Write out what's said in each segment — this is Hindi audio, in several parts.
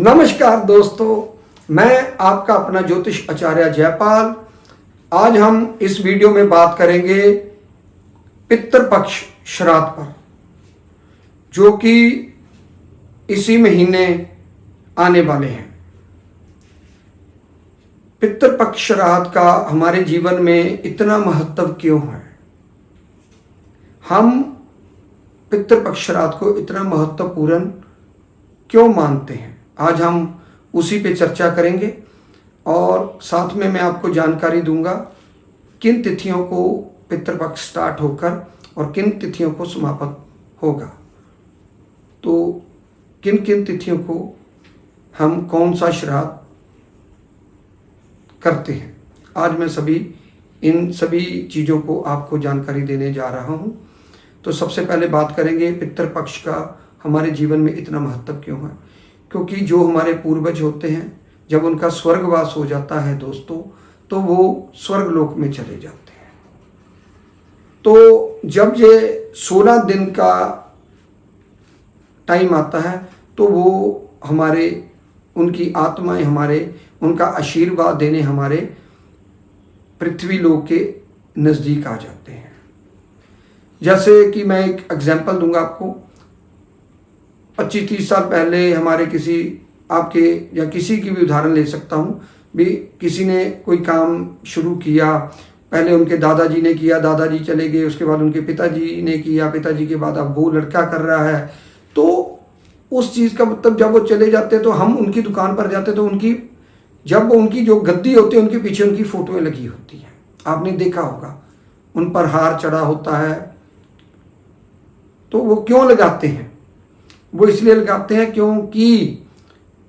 नमस्कार दोस्तों, मैं आपका अपना ज्योतिष आचार्य जयपाल। आज हम इस वीडियो में बात करेंगे पितृपक्ष श्राद्ध पर, जो कि इसी महीने आने वाले हैं। पितृपक्ष श्राद्ध का हमारे जीवन में इतना महत्व क्यों है? हम पितृपक्ष श्राद्ध को इतना महत्वपूर्ण क्यों मानते हैं? आज हम उसी पे चर्चा करेंगे और साथ में मैं आपको जानकारी दूंगा किन तिथियों को पितृपक्ष स्टार्ट होकर और किन तिथियों को समाप्त होगा। तो किन किन तिथियों को हम कौन सा श्राद्ध करते हैं, आज मैं इन सभी चीज़ों को आपको जानकारी देने जा रहा हूँ। तो सबसे पहले बात करेंगे पितृपक्ष का हमारे जीवन में इतना महत्व क्यों है। क्योंकि जो हमारे पूर्वज होते हैं, जब उनका स्वर्गवास हो जाता है दोस्तों, तो वो स्वर्गलोक में चले जाते हैं। तो जब ये 16 दिन का टाइम आता है, तो वो उनकी आत्माएं उनका आशीर्वाद देने हमारे पृथ्वी लोक के नज़दीक आ जाते हैं। जैसे कि मैं एक एग्जाम्पल दूंगा आपको। 25-30 साल पहले हमारे आपके या किसी की भी उदाहरण ले सकता हूँ भी, किसी ने कोई काम शुरू किया, पहले उनके दादाजी ने किया, दादाजी चले गए, उसके बाद उनके पिताजी ने किया, पिताजी के बाद अब वो लड़का कर रहा है। तो उस चीज़ का मतलब जब वो चले जाते तो हम उनकी दुकान पर जाते तो जब उनकी जो गद्दी होती है उनके पीछे उनकी फोटोएं लगी होती हैं। आपने देखा होगा, उन पर हार चढ़ा होता है। तो वो क्यों लगाते हैं? वो इसलिए लगाते हैं क्योंकि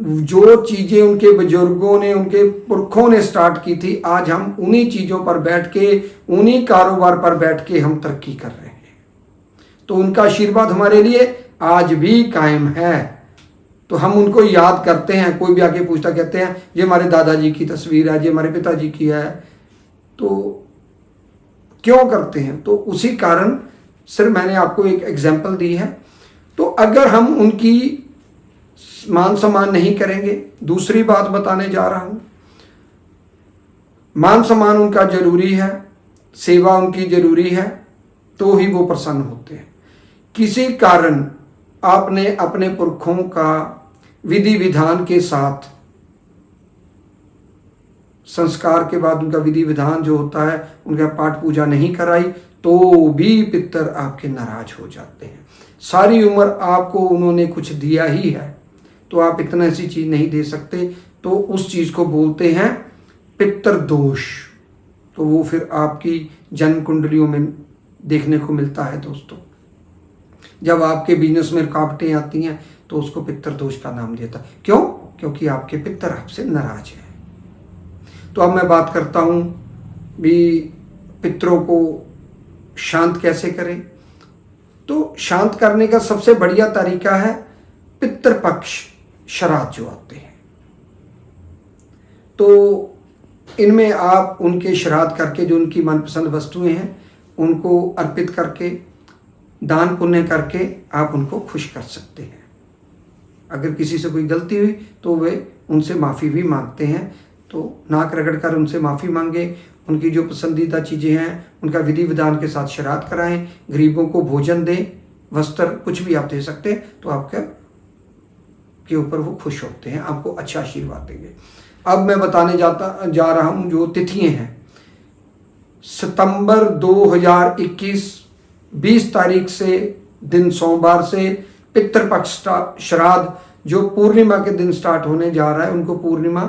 जो चीज़ें उनके बुजुर्गों ने, उनके पुरखों ने स्टार्ट की थी, आज हम उन्हीं चीज़ों पर बैठ के, उन्हीं कारोबार पर बैठ के हम तरक्की कर रहे हैं। तो उनका आशीर्वाद हमारे लिए आज भी कायम है। तो हम उनको याद करते हैं। कोई भी आके पूछता, कहते हैं ये हमारे दादाजी की तस्वीर है, ये हमारे पिताजी की है। तो क्यों करते हैं? तो उसी कारण सिर्फ मैंने आपको एक एग्जाम्पल दी है। तो अगर हम उनकी मान सम्मान नहीं करेंगे, दूसरी बात बताने जा रहा हूं। मान सम्मान उनका जरूरी है, सेवा उनकी जरूरी है, तो ही वो प्रसन्न होते हैं। किसी कारण आपने अपने पुरखों का विधि विधान के साथ, संस्कार के बाद उनका विधि विधान जो होता है, उनका पाठ पूजा नहीं कराई, तो भी पितर आपके नाराज हो जाते हैं। सारी उम्र आपको उन्होंने कुछ दिया ही है, तो आप इतना ऐसी चीज नहीं दे सकते, तो उस चीज को बोलते हैं पितर दोष। तो वो फिर आपकी जन्म कुंडलियों में देखने को मिलता है दोस्तों। जब आपके बिजनेस में रुकावटें आती हैं तो उसको पितर दोष का नाम देता है। क्यों? क्योंकि आपके पितर आपसे नाराज हैं। तो अब मैं बात करता हूं भी पितरों को शांत कैसे करें। तो शांत करने का सबसे बढ़िया तरीका है पितृपक्ष श्राद्ध जो आते हैं। तो इनमें आप उनके श्राद्ध करके, जो उनकी मनपसंद वस्तुएं हैं उनको अर्पित करके, दान पुण्य करके आप उनको खुश कर सकते हैं। अगर किसी से कोई गलती हुई तो वे उनसे माफ़ी भी मांगते हैं। तो नाक रगड़ कर उनसे माफ़ी मांगे, उनकी जो पसंदीदा चीज़ें हैं उनका विधि विधान के साथ श्राद्ध कराएं, गरीबों को भोजन दें, वस्त्र, कुछ भी आप दे सकते हैं। तो आपके के ऊपर वो खुश होते हैं, आपको अच्छा आशीर्वाद देंगे। अब मैं बताने जा रहा हूँ जो तिथियाँ हैं। सितंबर 2021 20 तारीख से, दिन सोमवार से पितृपक्ष श्राद्ध जो पूर्णिमा के दिन स्टार्ट होने जा रहा है, उनको पूर्णिमा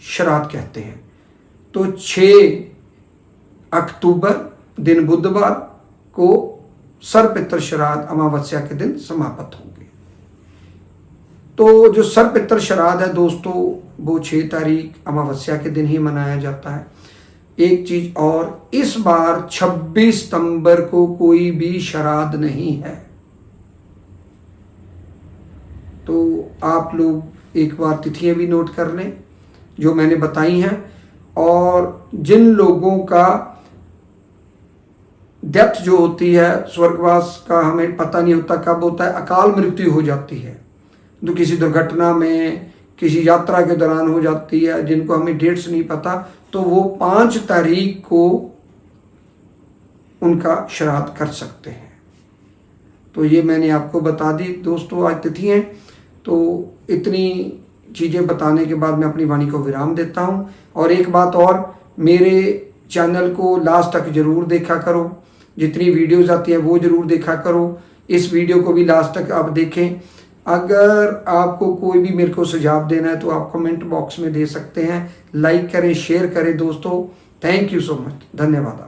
श्राद्ध कहते हैं। तो 6 अक्टूबर दिन बुधवार को सर्वपितृ श्राद्ध अमावस्या के दिन समाप्त होंगे। तो जो सर्वपितृ श्राद्ध है दोस्तों, वो 6 तारीख अमावस्या के दिन ही मनाया जाता है। एक चीज और, इस बार 26 सितंबर को कोई भी श्राद्ध नहीं है। तो आप लोग एक बार तिथियां भी नोट कर लें जो मैंने बताई हैं। और जिन लोगों का डेथ जो होती है, स्वर्गवास का हमें पता नहीं होता कब होता है, अकाल मृत्यु हो जाती है, तो किसी दुर्घटना में, किसी यात्रा के दौरान हो जाती है, जिनको हमें डेट्स नहीं पता, तो वो 5 तारीख को उनका श्राद्ध कर सकते हैं। तो ये मैंने आपको बता दी दोस्तों, आज तिथि हैं। तो इतनी चीज़ें बताने के बाद मैं अपनी वाणी को विराम देता हूँ। और एक बात और, मेरे चैनल को लास्ट तक ज़रूर देखा करो, जितनी वीडियोज़ आती हैं वो ज़रूर देखा करो। इस वीडियो को भी लास्ट तक आप देखें। अगर आपको कोई भी मेरे को सुझाव देना है तो आप कमेंट बॉक्स में दे सकते हैं। लाइक करें, शेयर करें दोस्तों। थैंक यू सो मच, धन्यवाद।